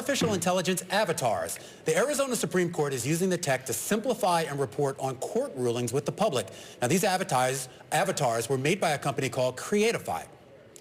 artificial intelligence avatars. The Arizona Supreme Court is using the tech to simplify and report on court rulings with the public. Now, these avatars were made by a company called Creatify.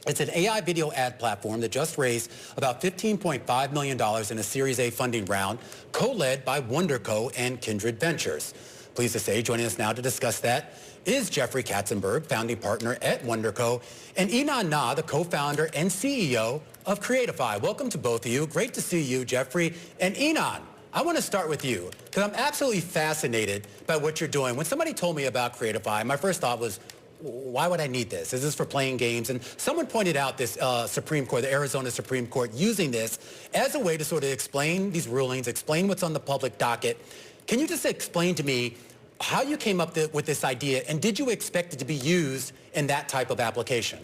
It's an AI video ad platform that just raised about $15.5 million in a Series A funding round, co-led by WonderCo and Kindred Ventures. Pleased to say, joining us now to discuss that is Jeffrey Katzenberg, founding partner at WonderCo, and Yinan, the co-founder and CEO of Creatify. Welcome to both of you. Great to see you, Jeffrey. And Yinan, I want to start with you, because I'm absolutely fascinated by what you're doing. When somebody told me about Creatify, my first thought was, why would I need this? Is this for playing games? And someone pointed out this Supreme Court, the Arizona Supreme Court, using this as a way to sort of explain these rulings, explain what's on the public docket. Can you just explain to me how you came up with this idea, and did you expect it to be used in that type of application?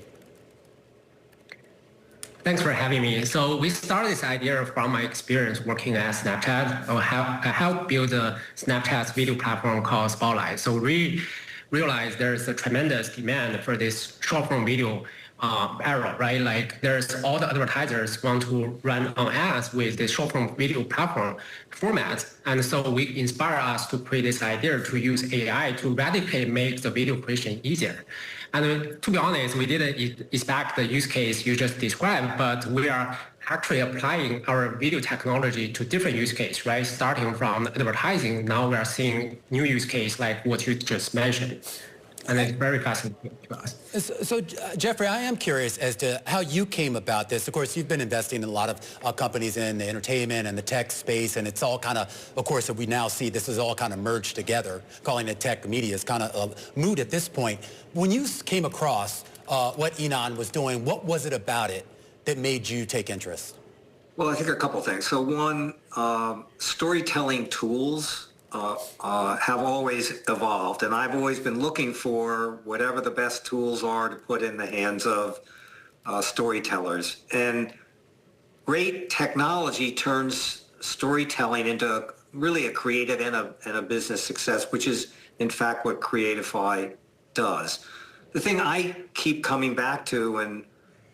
Thanks for having me. So we started this idea from my experience working at Snapchat. I helped build a Snapchat's video platform called Spotlight. So we realized there's a tremendous demand for this short-form video era, right? Like there's all the advertisers want to run on ads with the short-form video platform format. And so we inspire us to create this idea to use AI to radically make the video creation easier. And to be honest, we didn't expect the use case you just described, but we are actually applying our video technology to different use cases, right? Starting from advertising, now we are seeing new use case like what you just mentioned. And it's very fascinating to us. So, Jeffrey, I am curious as to how you came about this. Of course, you've been investing in a lot of companies in the entertainment and the tech space, and it's all kind of course, we now see this is all kind of merged together. Calling it tech media is kind of moot at this point. When you came across what Yinan was doing, what was it about it that made you take interest? Well, I think a couple things. So one, storytelling tools have always evolved, and I've always been looking for whatever the best tools are to put in the hands of storytellers. And great technology turns storytelling into really a creative and a business success, which is in fact what Creatify does. The thing I keep coming back to and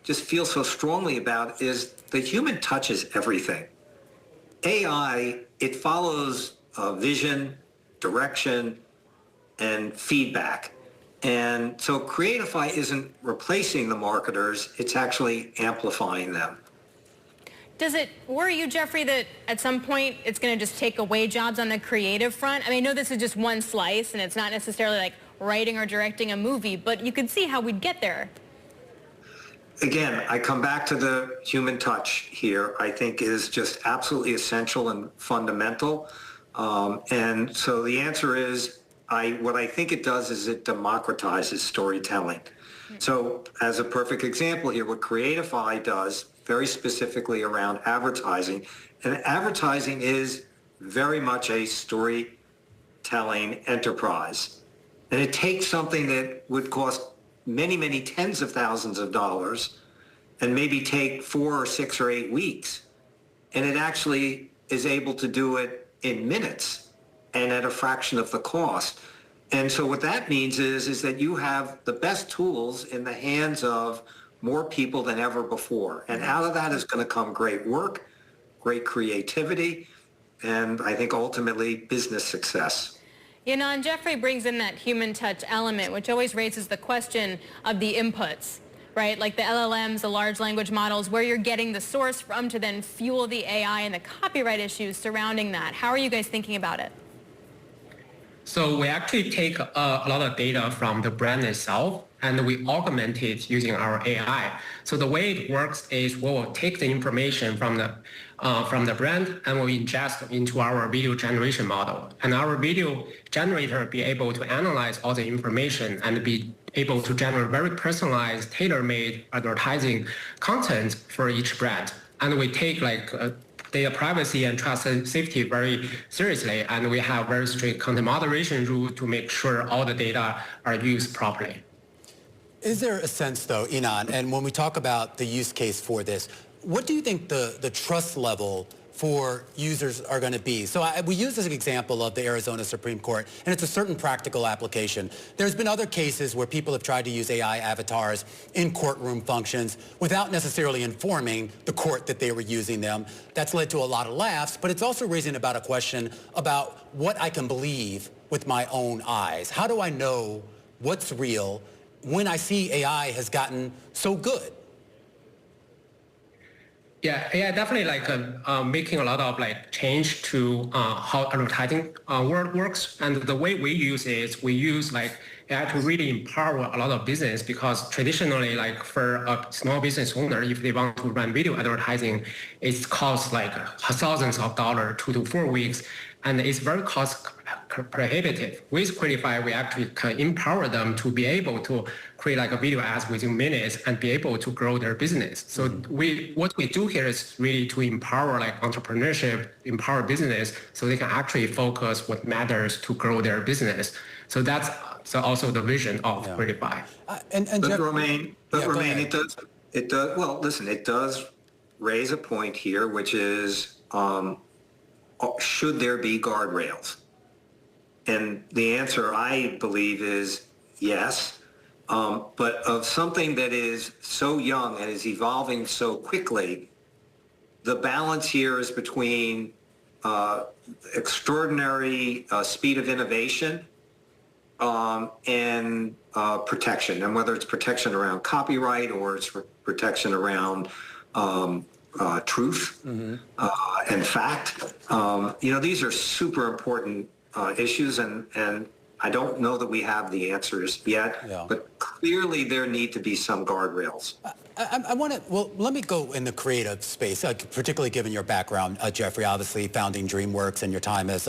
just feel so strongly about is the human touch is everything. AI, it follows vision, direction, and feedback. And so Creatify isn't replacing the marketers, it's actually amplifying them. Does it worry you, Jeffrey, that at some point it's going to just take away jobs on the creative front? I mean, I know this is just one slice, and it's not necessarily like writing or directing a movie, but you could see how we'd get there. Again, I come back to the human touch here, I think is just absolutely essential and fundamental. And so the answer is, what I think it does is it democratizes storytelling. So as a perfect example here, what Creatify does very specifically around advertising, and advertising is very much a storytelling enterprise. And it takes something that would cost many, many tens of thousands of dollars and maybe take 4 or 6 or 8 weeks. And it actually is able to do it in minutes and at a fraction of the cost. And so what that means is that you have the best tools in the hands of more people than ever before. And out of that is going to come great work, great creativity, and I think ultimately business success. Yinan, Jeffrey brings in that human touch element, which always raises the question of the inputs, right? Like the LLMs, the large language models, where you're getting the source from to then fuel the AI and the copyright issues surrounding that. How are you guys thinking about it? So we actually take a lot of data from the brand itself, and we augment it using our AI. So the way it works is we will take the information from the brand and we'll ingest into our video generation model. And our video generator be able to analyze all the information and be able to generate very personalized, tailor-made advertising content for each brand. And we take data privacy and trust and safety very seriously, and we have very strict content moderation rules to make sure all the data are used properly. Is there a sense, though, Yinan, and when we talk about the use case for this, what do you think the trust level for users are going to be. So we use this example of the Arizona Supreme Court, and it's a certain practical application. There's been other cases where people have tried to use AI avatars in courtroom functions without necessarily informing the court that they were using them. That's led to a lot of laughs, but it's also raising about a question about what I can believe with my own eyes. How do I know what's real when I see AI has gotten so good? Yeah, AI definitely making a lot of change to how advertising world works. And the way we use it is we use AI to really empower a lot of business, because traditionally for a small business owner, if they want to run video advertising, it costs thousands of dollars, 2 to 4 weeks, and it's very cost prohibitive. With Creatify, we actually can empower them to be able to create a video ads within minutes and be able to grow their business. So what we do here is really to empower entrepreneurship, empower business, so they can actually focus what matters to grow their business. So that's also the vision of Creatify. And Jeff, Romaine, it does. Well, listen, it does raise a point here, which is, should there be guardrails? And the answer, I believe, is yes. But of something that is so young and is evolving so quickly, the balance here is between extraordinary speed of innovation and protection. And whether it's protection around copyright or it's protection around truth and fact. These are super important issues, and I don't know that we have the answers yet, but clearly there need to be some guardrails. I want to, let me go in the creative space, particularly given your background, Jeffrey, obviously founding DreamWorks and your time as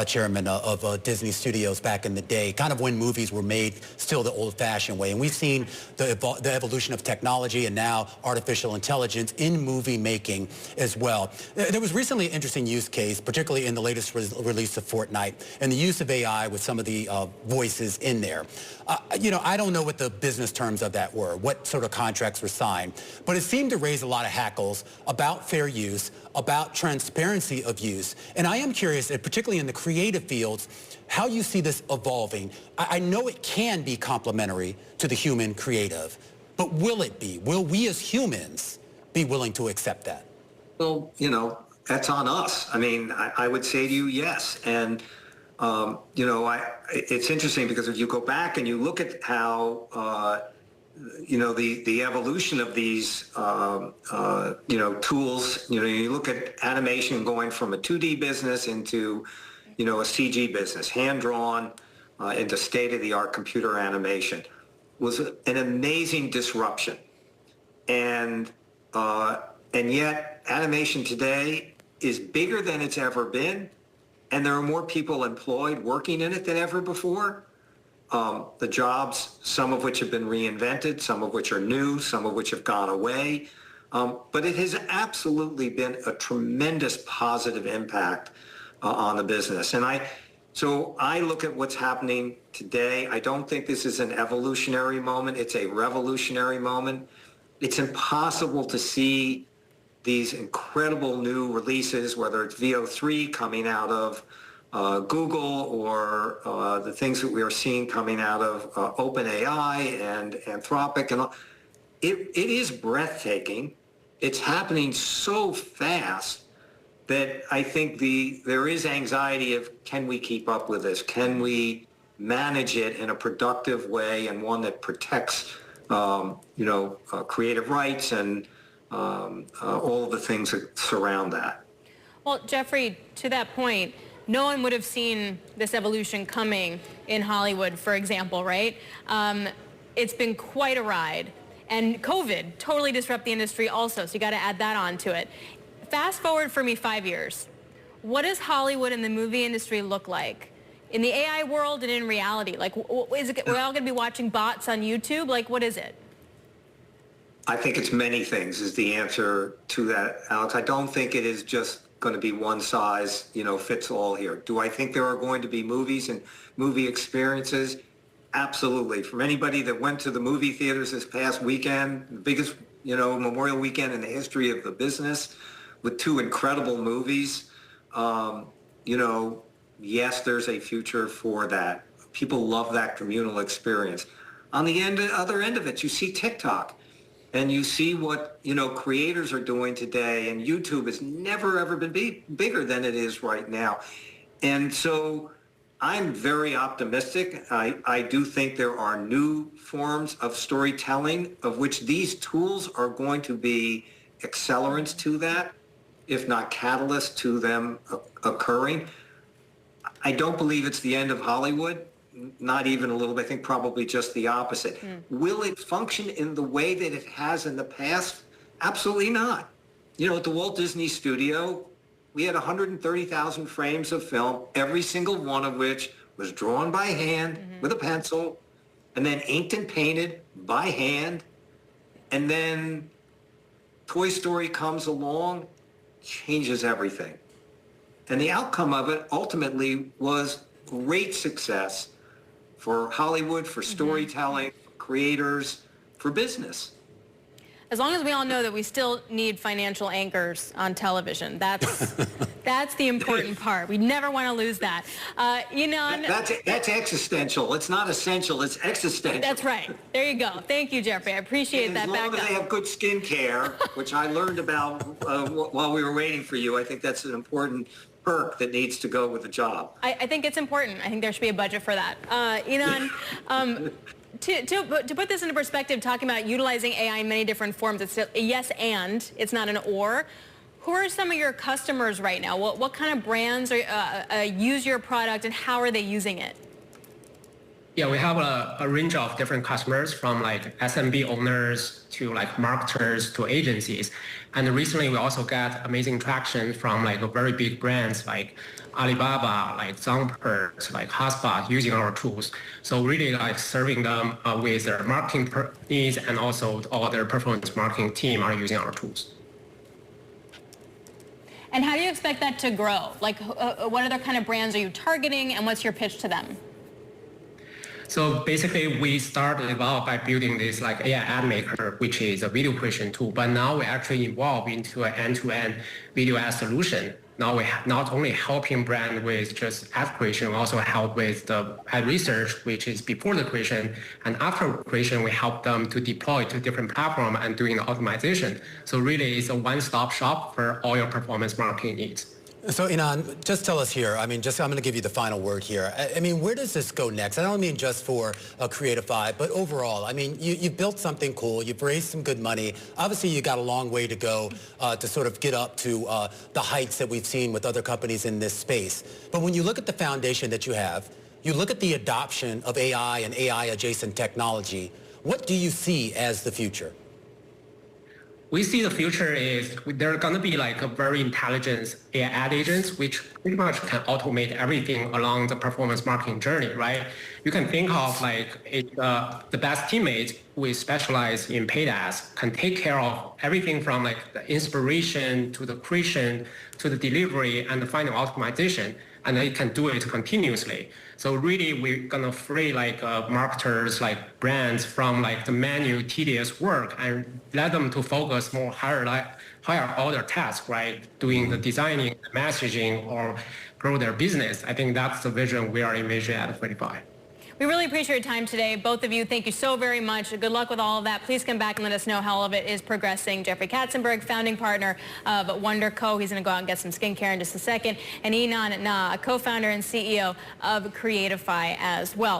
chairman of Disney Studios back in the day, kind of when movies were made still the old-fashioned way. And we've seen the evolution of technology and now artificial intelligence in movie making as well. There was recently an interesting use case, particularly in the latest release of Fortnite, and the use of AI with some of the voices in there. I don't know what the business terms of that were, what sort of contracts were signed, but it seemed to raise a lot of hackles about fair use, about transparency of use. And I am curious, particularly in the creative fields, how you see this evolving. I know it can be complementary to the human creative, but will it be? Will we as humans be willing to accept that? Well, that's on us. I mean, I would say to you, yes. And it's interesting because if you go back and you look at how, the evolution of these, tools, you look at animation going from a 2D business into, a CG business, hand-drawn into state-of-the-art computer animation, was an amazing disruption. And yet animation today is bigger than it's ever been. And there are more people employed working in it than ever before. The jobs, some of which have been reinvented, some of which are new, some of which have gone away. But it has absolutely been a tremendous positive impact on the business. And so I look at what's happening today. I don't think this is an evolutionary moment. It's a revolutionary moment. It's impossible to see these incredible new releases, whether it's VO3 coming out of Google or the things that we are seeing coming out of OpenAI and Anthropic. And it is breathtaking. It's happening so fast that I think there is anxiety of, can we keep up with this? Can we manage it in a productive way and one that protects, creative rights and all of the things that surround that. Well, Jeffrey, to that point, no one would have seen this evolution coming in Hollywood, for example, right? It's been quite a ride. And COVID totally disrupted the industry also, so you got to add that on to it. Fast forward for me 5 years. What does Hollywood and the movie industry look like? In the AI world and in reality? We're all going to be watching bots on YouTube? What is it? I think it's many things is the answer to that, Alex. I don't think it is just going to be one size, fits all here. Do I think there are going to be movies and movie experiences? Absolutely. From anybody that went to the movie theaters this past weekend, the biggest, Memorial weekend in the history of the business, with two incredible movies. Yes, there's a future for that. People love that communal experience. On the other end of it, you see TikTok, and you see what creators are doing today, and YouTube has never ever been bigger than it is right now. And so I'm very optimistic. I do think there are new forms of storytelling of which these tools are going to be accelerants to that, if not catalysts to them occurring. I don't believe it's the end of Hollywood, not even a little bit. I think probably just the opposite. Will it function in the way that it has in the past? Absolutely not. At the Walt Disney Studio, we had 130,000 frames of film, every single one of which was drawn by hand with a pencil, and then inked and painted by hand. And then Toy Story comes along, changes everything. And the outcome of it ultimately was great success for Hollywood, for storytelling, for creators, for business. As long as we all know that we still need financial anchors on television, that's the important part. We never want to lose that. Yinan, that's existential. It's not essential. It's existential. That's right. There you go. Thank you, Jeffrey. I appreciate that backup. As long as they have good skin care, which I learned about while we were waiting for you, I think that's an important perk that needs to go with the job. I think it's important. I think there should be a budget for that. Yinan, to put this into perspective, talking about utilizing AI in many different forms, it's a yes and, it's not an or. Who are some of your customers right now? What kind of brands use your product, and how are they using it? Yeah, we have a range of different customers, from like SMB owners to like marketers to agencies. And recently we also got amazing traction from like very big brands like Alibaba, like Zongpert, like Hotspot, using our tools. So really like serving them with their marketing needs, and also all their performance marketing team are using our tools. And how do you expect that to grow? Like, what other kind of brands are you targeting, and what's your pitch to them? So basically, we started out by building this like AI ad maker, which is a video creation tool. But now we actually evolve into an end-to-end video ad solution. Now we not only helping brand with just ad creation, we also help with the ad research, which is before the creation, and after creation, we help them to deploy to different platforms and doing the optimization. So really, it's a one-stop shop for all your performance marketing needs. So Yinan, just tell us here, I'm going to give you the final word here. Where does this go next? I don't mean just for Creatify, but overall. You've built something cool, you've raised some good money. Obviously, you got a long way to go to sort of get up to the heights that we've seen with other companies in this space. But when you look at the foundation that you have, you look at the adoption of AI and AI-adjacent technology, what do you see as the future? We see the future is there are going to be like a very intelligent AI ad agents, which pretty much can automate everything along the performance marketing journey, right? You can think of like the best teammates who specialize in paid ads can take care of everything from like the inspiration to the creation to the delivery and the final optimization, and they can do it continuously. So really, we're gonna free like marketers, like brands from like the manual, tedious work, and let them to focus more higher order tasks, right? Doing the designing, messaging, or grow their business. I think that's the vision we are envisioning at Creatify. We really appreciate your time today. Both of you, thank you so very much. Good luck with all of that. Please come back and let us know how all of it is progressing. Jeffrey Katzenberg, founding partner of Wonder Co. He's going to go out and get some skincare in just a second. And Yinan Na, co-founder and CEO of Creatify as well.